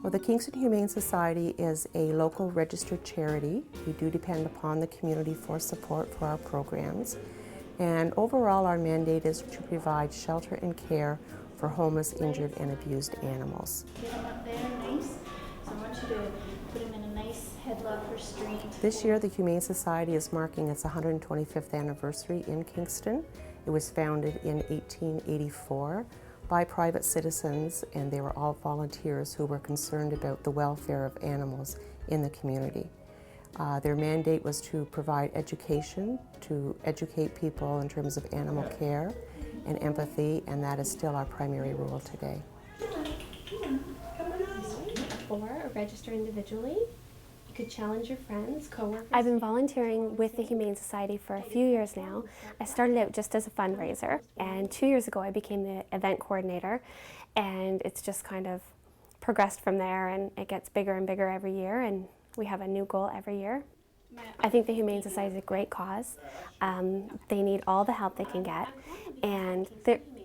Well, the Kingston Humane Society is a local registered charity. We do depend upon the community for support for our programs. And overall, our mandate is to provide shelter and care for homeless, injured, and abused animals. Get them up there, nice. So I want you to put them in a nice headlock or straight. This year, the Humane Society is marking its 125th anniversary in Kingston. It was founded in 1884 by private citizens, and they were all volunteers who were concerned about the welfare of animals in the community. Their mandate was to provide education, to educate people in terms of animal care and empathy, and that is still our primary role today. Or register individually. You could challenge your friends, coworkers. I've been volunteering with the Humane Society for a few years now. I started out just as a fundraiser, and 2 years ago I became the event coordinator, and it's just kind of progressed from there, and it gets bigger and bigger every year, and we have a new goal every year. I think the Humane Society is a great cause. They need all the help they can get, and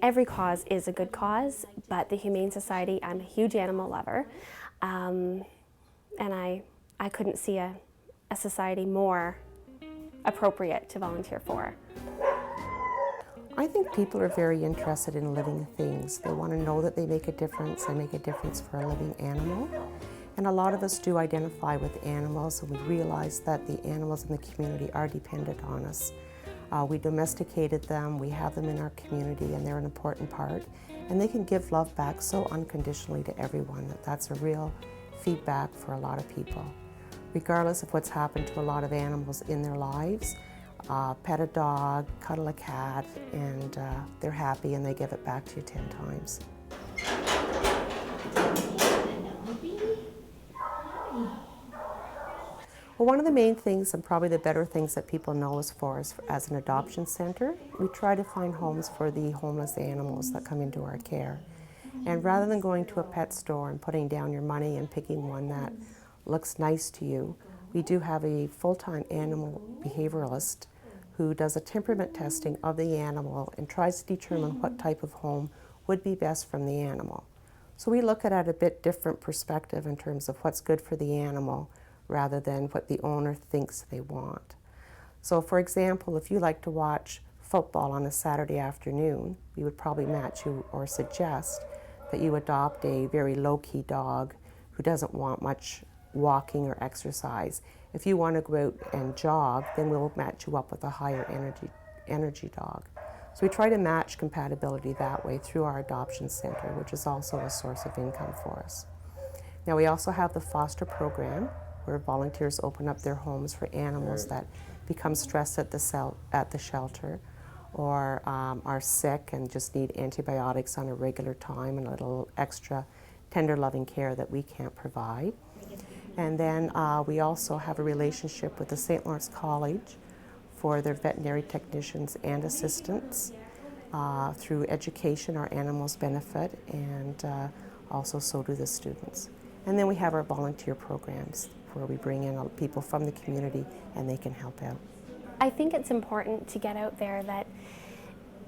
every cause is a good cause, but the Humane Society, I'm a huge animal lover, and I couldn't see a society more appropriate to volunteer for. I think people are very interested in living things. They want to know that they make a difference. They make a difference for a living animal. And a lot of us do identify with animals, and we realize that the animals in the community are dependent on us. We domesticated them, we have them in our community, and they're an important part. And they can give love back so unconditionally to everyone. That's a real feedback for a lot of people. Regardless of what's happened to a lot of animals in their lives, pet a dog, cuddle a cat, and they're happy and they give it back to you 10 times. Well, one of the main things, and probably the better things that people know us for, is as an adoption center. We try to find homes for the homeless animals that come into our care. And rather than going to a pet store and putting down your money and picking one that looks nice to you, we do have a full-time animal behavioralist who does a temperament testing of the animal and tries to determine what type of home would be best from the animal. So we look at it at a bit different perspective in terms of what's good for the animal rather than what the owner thinks they want. So for example, if you like to watch football on a Saturday afternoon, we would probably match you or suggest that you adopt a very low-key dog who doesn't want much walking or exercise. If you want to go out and jog, then we'll match you up with a higher energy dog. So we try to match compatibility that way through our adoption center, which is also a source of income for us. Now we also have the foster program, where volunteers open up their homes for animals that become stressed at the shelter, or are sick and just need antibiotics on a regular time and a little extra tender loving care that we can't provide. And then we also have a relationship with the St. Lawrence College for their veterinary technicians and assistants. Through education, our animals benefit, and also so do the students. And then we have our volunteer programs where we bring in people from the community and they can help out. I think it's important to get out there that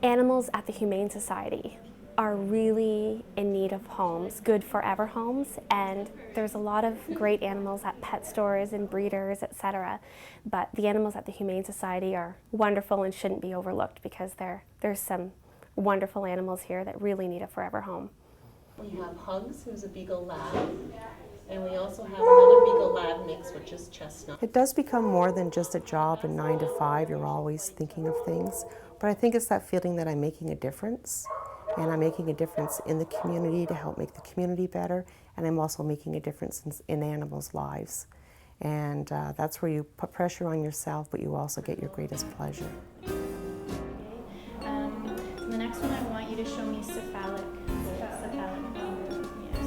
animals at the Humane Society are really in need of homes, good forever homes, and there's a lot of great animals at pet stores and breeders, etc. But the animals at the Humane Society are wonderful and shouldn't be overlooked because there's some wonderful animals here that really need a forever home. We have Hugs, who's a Beagle Lab, and we also have another Beagle Lab mix, which is Chestnut. It does become more than just a job and 9 to 5, you're always thinking of things, but I think it's that feeling that I'm making a difference. And I'm making a difference in the community to help make the community better, and I'm also making a difference in animals' lives. And that's where you put pressure on yourself, but you also get your greatest pleasure. So the next one, I want you to show me cephalic. Yeah,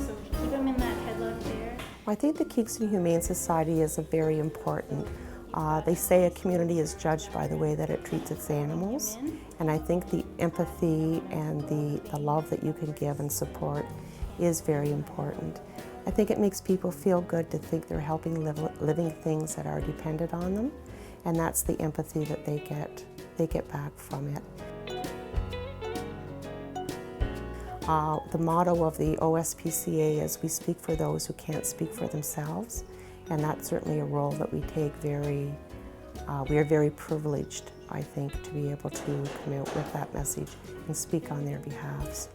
so keep them in that headlock there. I think the Kingston Humane Society is a very important. They say a community is judged by the way that it treats its animals, and I think the empathy and the love that you can give and support is very important. I think it makes people feel good to think they're helping living things that are dependent on them, and that's the empathy that they get back from it. The motto of the OSPCA is we speak for those who can't speak for themselves, and that's certainly a role that we take we are very privileged, I think, to be able to come out with that message and speak on their behalves.